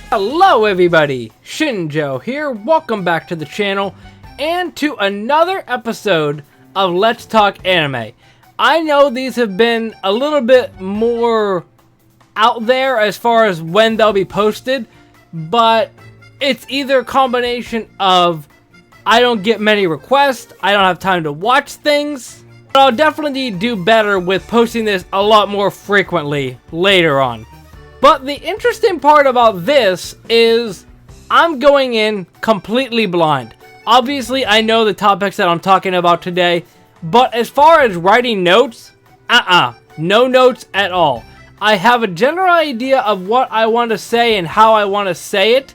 Hello everybody, Shinjo here, welcome back to the channel, and to another episode of Let's Talk Anime. I know these have been a little bit more out there as far as when they'll be posted, but it's either a combination of I don't get many requests, I don't have time to watch things, but I'll definitely do better with posting this a lot more frequently later on. But the interesting part about this is I'm going in completely blind. Obviously, I know the topics that I'm talking about today, but as far as writing notes, no notes at all. I have a general idea of what I want to say and how I want to say it,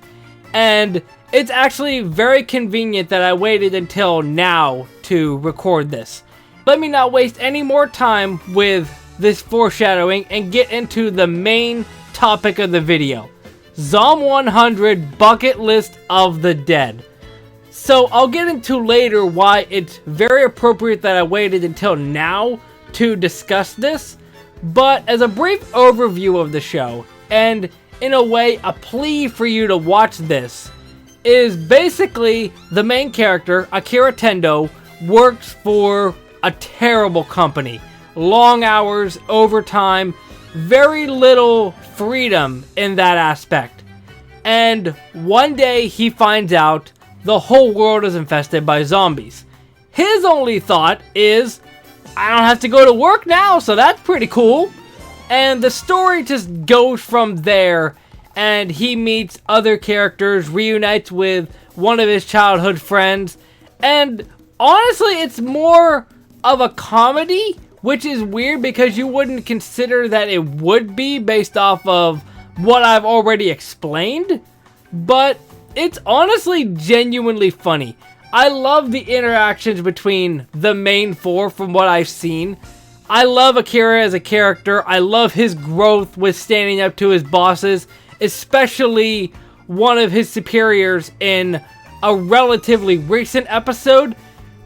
and it's actually very convenient that I waited until now to record this. Let me not waste any more time with this foreshadowing and get into the main topic of the video. Zom 100 Bucket List of the Dead. So I'll get into later why it's very appropriate that I waited until now to discuss this, but as a brief overview of the show, and in a way a plea for you to watch this, is basically the main character, Akira Tendo, works for a terrible company. Long hours, overtime, very little freedom in that aspect. And one day he finds out the whole world is infested by zombies. His only thought is, I don't have to go to work now, so that's pretty cool. And the story just goes from there, and he meets other characters, reunites with one of his childhood friends, and honestly, it's more of a comedy, which is weird because you wouldn't consider that it would be based off of what I've already explained, but it's honestly genuinely funny. I love the interactions between the main four from what I've seen. I love Akira as a character. I love his growth with standing up to his bosses, especially one of his superiors in a relatively recent episode.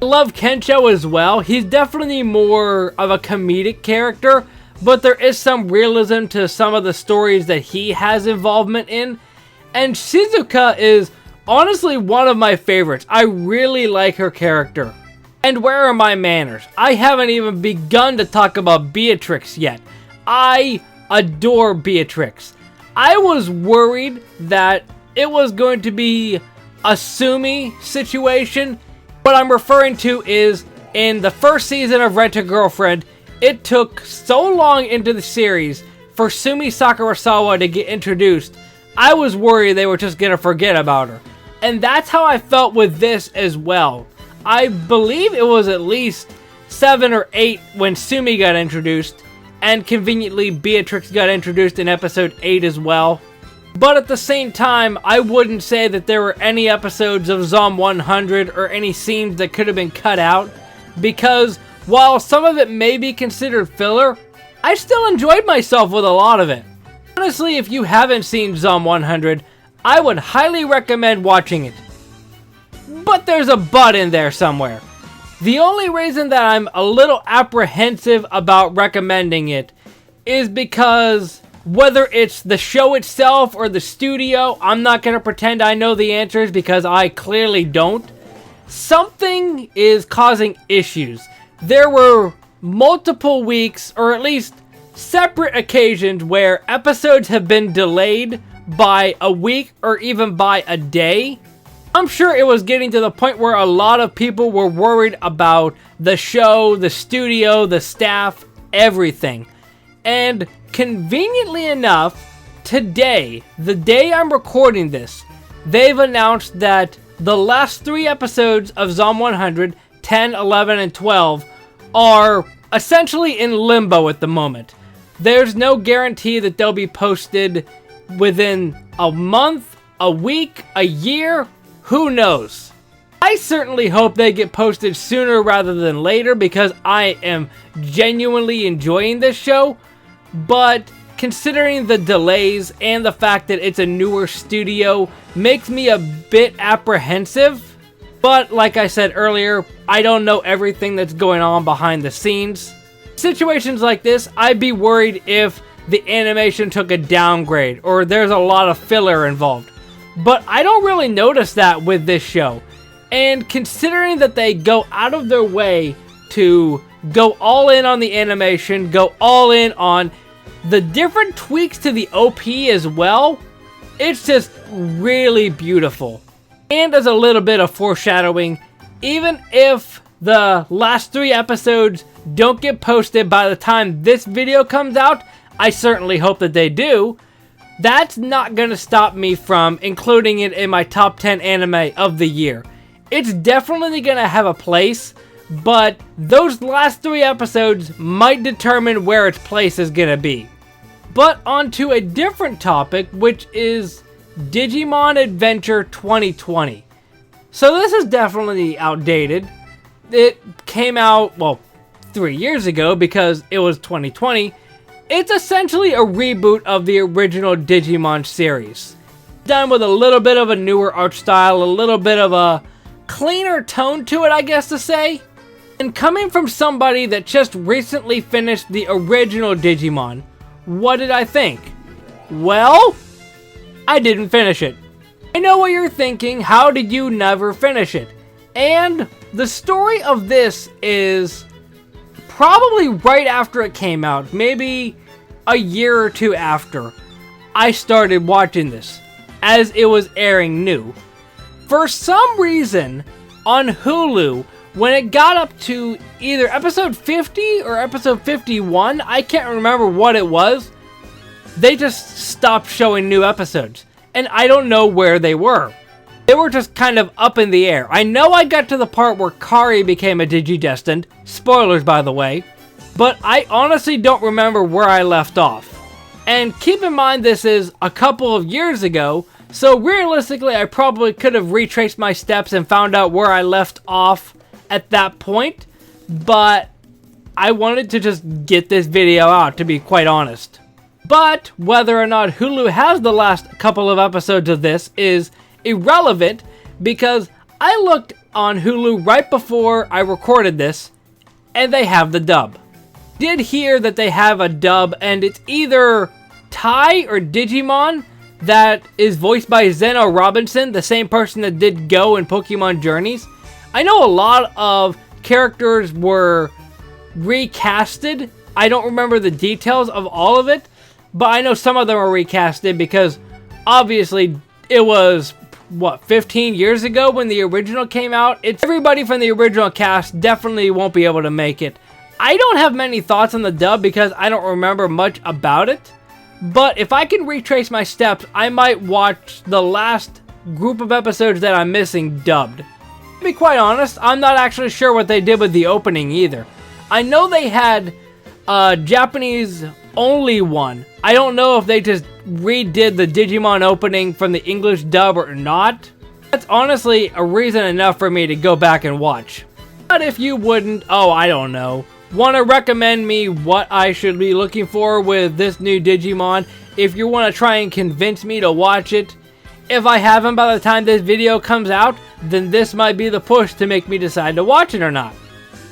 I love Kensho as well. He's definitely more of a comedic character, but there is some realism to some of the stories that he has involvement in. And Shizuka is honestly one of my favorites. I really like her character. And where are my manners? I haven't even begun to talk about Beatrix yet. I adore Beatrix. I was worried that it was going to be a Sumi situation. What I'm referring to is, in the first season of Rent-A-Girlfriend, it took so long into the series for Sumi Sakurasawa to get introduced, I was worried they were just gonna forget about her. And that's how I felt with this as well. I believe it was at least 7 or 8 when Sumi got introduced, and conveniently Beatrix got introduced in episode 8 as well. But at the same time, I wouldn't say that there were any episodes of Zom 100 or any scenes that could have been cut out, because while some of it may be considered filler, I still enjoyed myself with a lot of it. Honestly, if you haven't seen Zom 100, I would highly recommend watching it. But there's a but in there somewhere. The only reason that I'm a little apprehensive about recommending it is because whether it's the show itself or the studio, I'm not going to pretend I know the answers because I clearly don't. Something is causing issues. There were multiple weeks, or at least separate occasions, where episodes have been delayed by a week or even by a day. I'm sure it was getting to the point where a lot of people were worried about the show, the studio, the staff, everything. And conveniently enough, today, the day I'm recording this, they've announced that the last 3 episodes of Zom 100, 10, 11, and 12, are essentially in limbo at the moment. There's no guarantee that they'll be posted within a month, a week, a year, who knows? I certainly hope they get posted sooner rather than later because I am genuinely enjoying this show, but considering the delays and the fact that it's a newer studio makes me a bit apprehensive. But like I said earlier, I don't know everything that's going on behind the scenes. Situations like this, I'd be worried if the animation took a downgrade or there's a lot of filler involved. But I don't really notice that with this show. And considering that they go out of their way to go all in on the animation, go all in on the different tweaks to the OP as well, it's just really beautiful. And as a little bit of foreshadowing, even if the last 3 episodes don't get posted by the time this video comes out, I certainly hope that they do, that's not going to stop me from including it in my top 10 anime of the year. It's definitely going to have a place, but those last 3 episodes might determine where its place is going to be. But on to a different topic, which is Digimon Adventure 2020. So this is definitely outdated. It came out, well, 3 years ago because it was 2020. It's essentially a reboot of the original Digimon series. Done with a little bit of a newer art style, a little bit of a cleaner tone to it, I guess to say. And coming from somebody that just recently finished the original Digimon, what did I think? Well, I didn't finish it. I know what you're thinking, how did you never finish it? And the story of this is probably right after it came out, maybe a year or 2 after I started watching this, as it was airing new. For some reason, on Hulu, when it got up to either episode 50 or episode 51, I can't remember what it was, they just stopped showing new episodes. And I don't know where they were. They were just kind of up in the air. I know I got to the part where Kari became a Digidestined. Spoilers, by the way. But I honestly don't remember where I left off. And keep in mind this is a couple of years ago, so realistically I probably could have retraced my steps and found out where I left off at that point. But I wanted to just get this video out, to be quite honest. But whether or not Hulu has the last couple of episodes of this is irrelevant, because I looked on Hulu right before I recorded this and they have the dub. Did hear that they have a dub, and it's either Tai or Digimon that is voiced by Zeno Robinson, the same person that did Go in Pokemon Journeys. I know a lot of characters were recasted. I don't remember the details of all of it, but I know some of them are recasted because obviously it was, what, 15 years ago when the original came out? Everybody from the original cast definitely won't be able to make it. I don't have many thoughts on the dub because I don't remember much about it. But if I can retrace my steps, I might watch the last group of episodes that I'm missing dubbed. To be quite honest, I'm not actually sure what they did with the opening either. I know they had a Japanese only one. I don't know if they just redid the Digimon opening from the English dub or not. That's honestly a reason enough for me to go back and watch. But if you wouldn't, oh, I don't know, want to recommend me what I should be looking for with this new Digimon, if you want to try and convince me to watch it, if I haven't by the time this video comes out, then this might be the push to make me decide to watch it or not.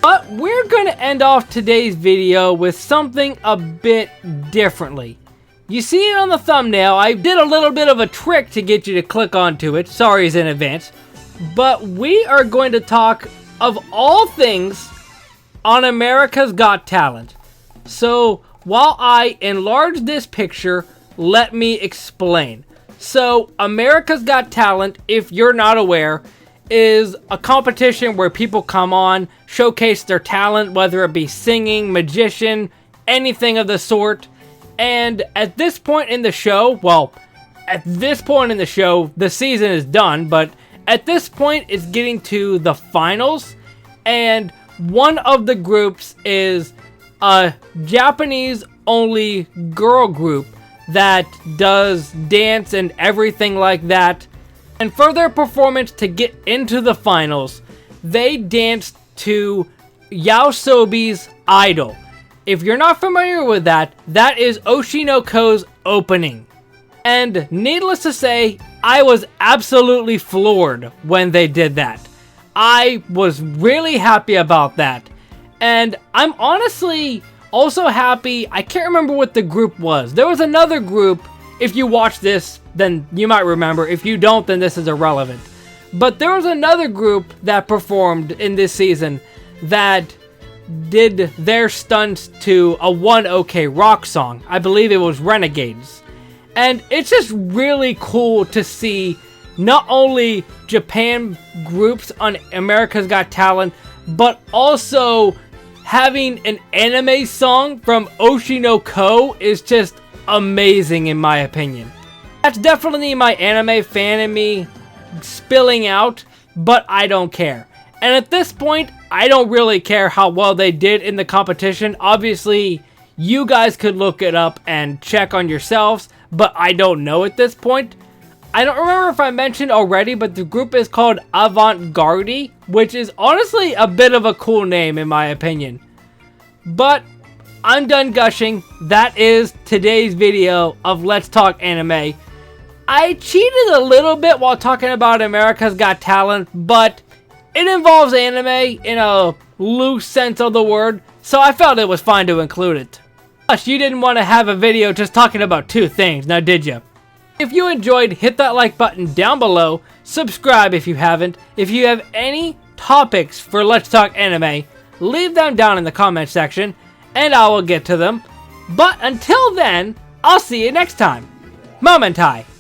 But we're going to end off today's video with something a bit differently. You see it on the thumbnail, I did a little bit of a trick to get you to click onto it, sorry's in advance. But we are going to talk, of all things, on America's Got Talent. So while I enlarge this picture, let me explain. So America's Got Talent, if you're not aware, is a competition where people come on, showcase their talent, whether it be singing, magician, anything of the sort. And at this point in the show, well, at this point in the show, the season is done, but at this point it's getting to the finals, and one of the groups is a Japanese-only girl group that does dance and everything like that. And for their performance to get into the finals, they danced to Yaosobi's Idol. If you're not familiar with that, that is Oshi no Ko's opening. And needless to say, I was absolutely floored when they did that. I was really happy about that. And I'm honestly also happy, I can't remember what the group was. There was another group, if you watch this, then you might remember. If you don't, then this is irrelevant. But there was another group that performed in this season that did their stunts to a One OK Rock song. I believe it was Renegades. And it's just really cool to see not only Japan groups on America's Got Talent, but also having an anime song from Oshi no Ko is just amazing in my opinion. That's definitely my anime fan in me spilling out, but I don't care. And at this point, I don't really care how well they did in the competition. Obviously, you guys could look it up and check on yourselves, but I don't know at this point. I don't remember if I mentioned already, but the group is called Avant-Garde, which is honestly a bit of a cool name in my opinion. But I'm done gushing. That is today's video of Let's Talk Anime. I cheated a little bit while talking about America's Got Talent, but it involves anime in a loose sense of the word, so I felt it was fine to include it. Plus, you didn't want to have a video just talking about two things, now did you? If you enjoyed, hit that like button down below, subscribe if you haven't. If you have any topics for Let's Talk Anime, leave them down in the comment section, and I will get to them. But until then, I'll see you next time. Momentai!